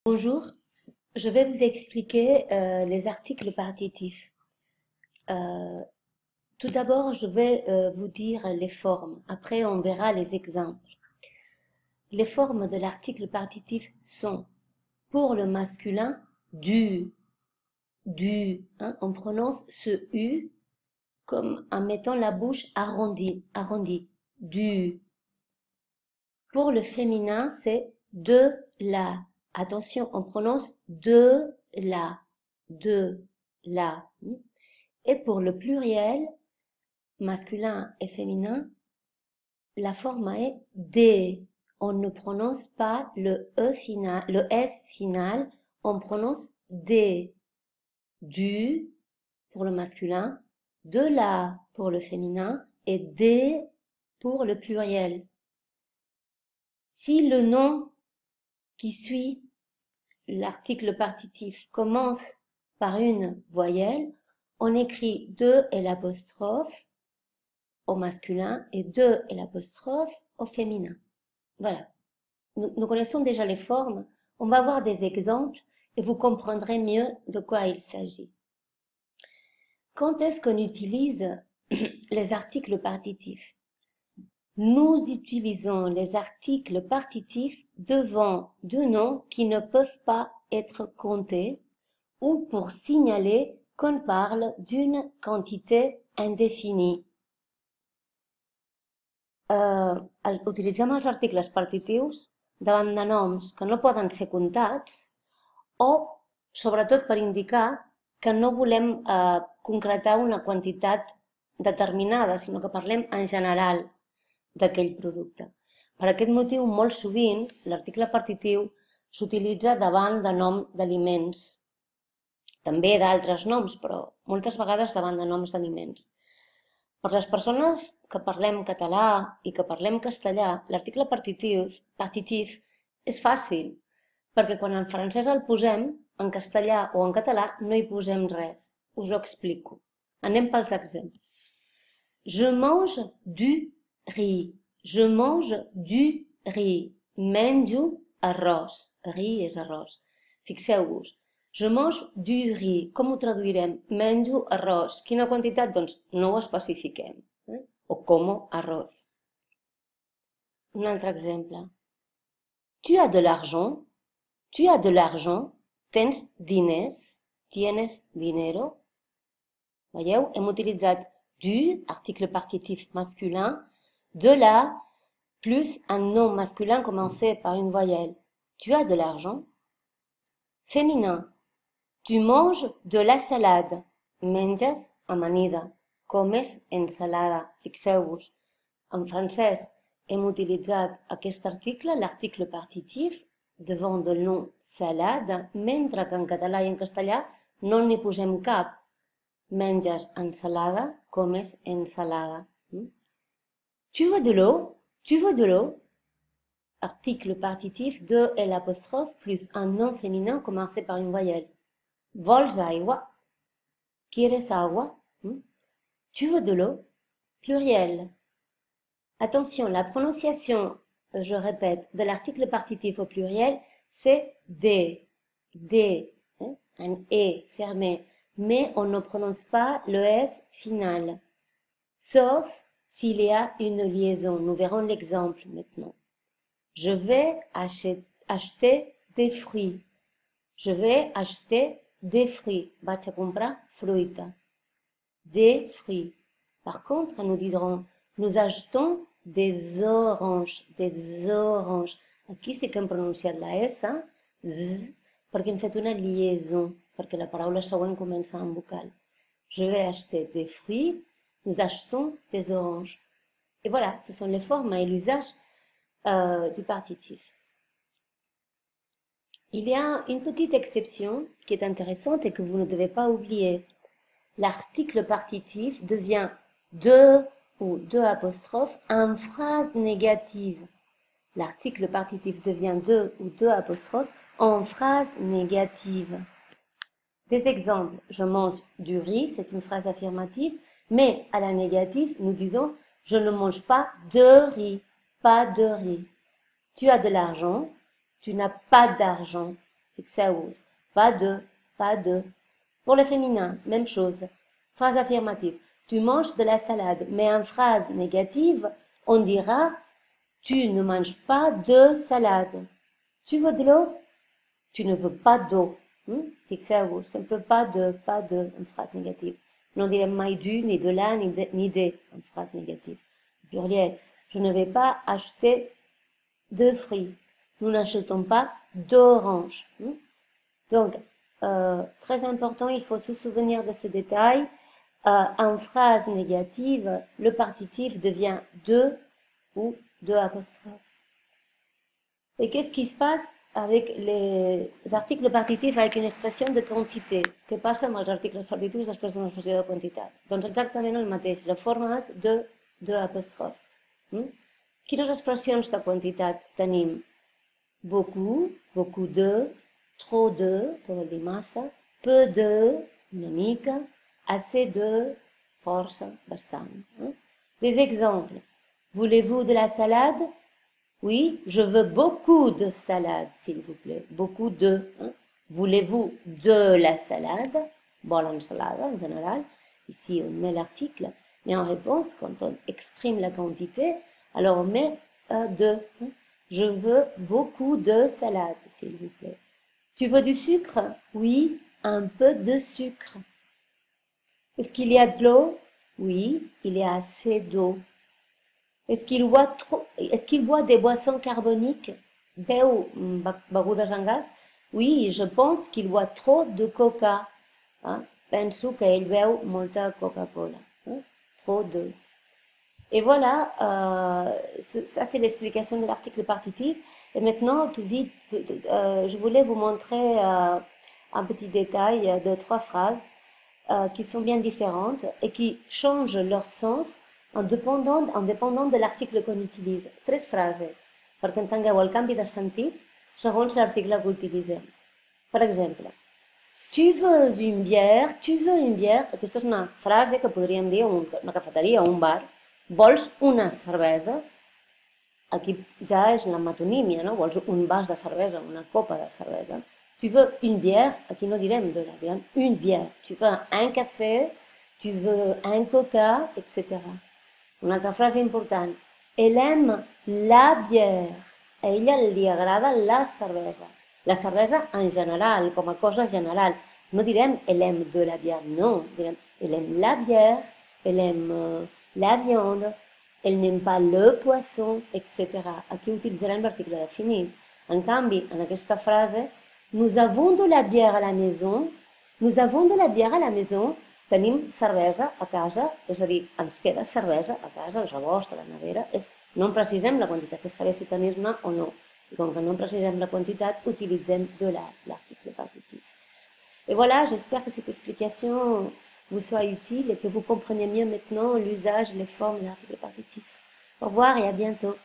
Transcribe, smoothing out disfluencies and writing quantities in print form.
Bonjour, je vais vous expliquer les articles partitifs. Euh, Tout d'abord, je vais vous dire les formes. Après, on verra les exemples. Les formes de l'article partitif sont, pour le masculin, du, hein, on prononce ce U comme en mettant la bouche arrondie, du. Pour le féminin, c'est de la. Attention, on prononce de la, de la. Et pour le pluriel, masculin et féminin, la forme est des. On ne prononce pas le E final, le S final, on prononce des. Du pour le masculin, de la pour le féminin et des pour le pluriel. Si le nom qui suit l'article partitif commence par une voyelle, on écrit de et l'apostrophe au masculin et de et l'apostrophe au féminin. Voilà. Nous connaissons déjà les formes. On va voir des exemples et vous comprendrez mieux de quoi il s'agit. Quand est-ce qu'on utilise les articles partitifs? Nous utilisons les articles partitifs devant deux noms qui ne peuvent pas être comptés ou pour signaler qu'on parle d'une quantité indéfinie. Utilitzem els articles partitius davant de noms que no poden ser comptats o, sobretot, per indicar que no volem concretar una quantitat determinada, sinó que parlem en general d'aquell producte. Per aquest motiu, molt sovint, l'article partitiu s'utilitza davant de nom d'aliments. També d'altres noms, però moltes vegades davant de noms d'aliments. Per les persones que parlem català i que parlem castellà, l'article partitif és fàcil, perquè quan en francès el posem, en castellà o en català no hi posem res. Us ho explico. Anem pels exemples. Je mange du riz. Je mange du riz. Menjo arròs. Riz és arròs. Fixeu-vos. Je mange du riz. Com ho traduirem? Menjo arròs. Quina quantitat? Doncs no ho especifiquem. O como arroz. Un altre exemple. Tu as de l'argent? Tu as de l'argent? Tens diners? Tienes dinero? Veieu? Hem utilitzat du, article partitif masculin, de la, plus un nom masculin commencé par une voyelle. Tu as de l'argent? Féminin. Tu manges de la salade. Menges amanida. Comes ensalada. Fixeu-vos. En francès hem utilitzat aquest article, l'article partitif, davant del nom salade, mentre que en català i en castellà no n'hi posem cap. Menges ensalada, comes ensalada. Tu veux de l'eau? Tu veux de l'eau? Article partitif de et l'apostrophe plus un nom féminin commencé par une voyelle. Vols aigua? ¿Quieres agua? Tu veux de l'eau? Pluriel. Attention, la prononciation, je répète, de l'article partitif au pluriel, c'est des. Des. Un E fermé. Mais on ne prononce pas le S final. Sauf s'il y a une liaison. Nous verrons l'exemple maintenant. Je vais acheter des fruits. Je vais acheter des fruits. Vaig a comprar fruita. Des fruits. Par contre, nous dirons, nous achetons des oranges. Des oranges. Aquí sí que hem pronunciat la S, Z, perquè hem fet una liaison, perquè la paraula següent comença amb vocal. Je vais acheter des fruits. Nous achetons des oranges. Et voilà, ce sont les formes et l'usage du partitif. Il y a une petite exception qui est intéressante et que vous ne devez pas oublier. L'article partitif devient de ou de apostrophe en phrase négative. L'article partitif devient de ou de apostrophe en phrase négative. Des exemples. Je mange du riz, c'est une phrase affirmative, mais à la négative, nous disons je ne mange pas de riz, pas de riz. Tu as de l'argent, tu n'as pas d'argent. Fixez-vous. Pas de, pas de. Pour le féminin, même chose. Phrase affirmative. Tu manges de la salade, mais en phrase négative, on dira tu ne manges pas de salade. Tu veux de l'eau? Tu ne veux pas d'eau. Fixez-vous. Simple pas de, en phrase négative. Non dirait mai du, ni de la, ni de, en phrase négative. Pluriel. Je ne vais pas acheter de fruits. Nous n'achetons pas d'oranges. Donc, très important, il faut se souvenir de ces détails. En phrase négative, le partitif devient de ou de apostrophe. Et qu'est-ce qui se passe avec les articles partitifs avec une expression de quantité? Què passa amb els articles partitius després d'una expressió de quantitat? Doncs exactament el mateix, la forma és de apòstrof. Quines expressions de quantitat tenim? Beaucoup, beaucoup de, trop de, que vol dir massa, peu de, una mica, assez de, força, bastant. Des exemples. Voulez-vous de la salade? Oui, je veux beaucoup de salade, s'il vous plaît. Beaucoup de. Voulez-vous de la salade? Bon, l'ensalade en général. Ici, on met l'article. Mais en réponse, quand on exprime la quantité, alors on met de. Je veux beaucoup de salade, s'il vous plaît. Tu veux du sucre? Oui, un peu de sucre. Est-ce qu'il y a de l'eau? Oui, il y a assez d'eau. Est-ce qu'il boit des boissons carboniques? Beu begudes en gas? Oui, je pense qu'il boit trop de coca. Penso que ell beu molta Coca-Cola. Trop de. Et voilà, ça c'est l'explication de l'article partitif. Et maintenant, tout vite, je voulais vous montrer un petit détail de 3 phrases qui sont bien différentes et qui changent leur sens en dependant de l'article qu'on utilise. 3 frases, perquè entengueu el canvi de sentit segons l'article que utilitzem. Per exemple, tu veux une bière? Tu veux une bière? Aquesta és una frase que podríem dir a una cafeteria o un bar. Vols una cervesa? Aquí ja és la metonímia, no? Vols un vas de cervesa, una copa de cervesa. Tu veux une bière? Aquí no direm de la, direm une bière. Tu veux un café? Tu veux un coca? Etc. Una altra frase important. Elle aime la bière. A ella li agrada la cervesa. La cervesa en general, com a cosa general. No direm elle aime de la bière, no. Direm elle aime la bière, elle aime la viande, elle n'aime pas le poisson, etc. Aquí utilitzarem l'article definit. En canvi, en aquesta frase, nous avons de la bière à la maison, nous avons de la bière à la maison, tenim cervesa a casa, és a dir, ens queda cervesa a casa, el rebost, a la nevera, no en precisem la quantitat, és saber si tenir-ne o no. I com que no en precisem la quantitat, utilitzem de l'article partitif. Et voilà, j'espère que cette explication vous soit utile et que vous compreniez mieux maintenant l'usage et les formes de l'article partitif. Au revoir et à bientôt.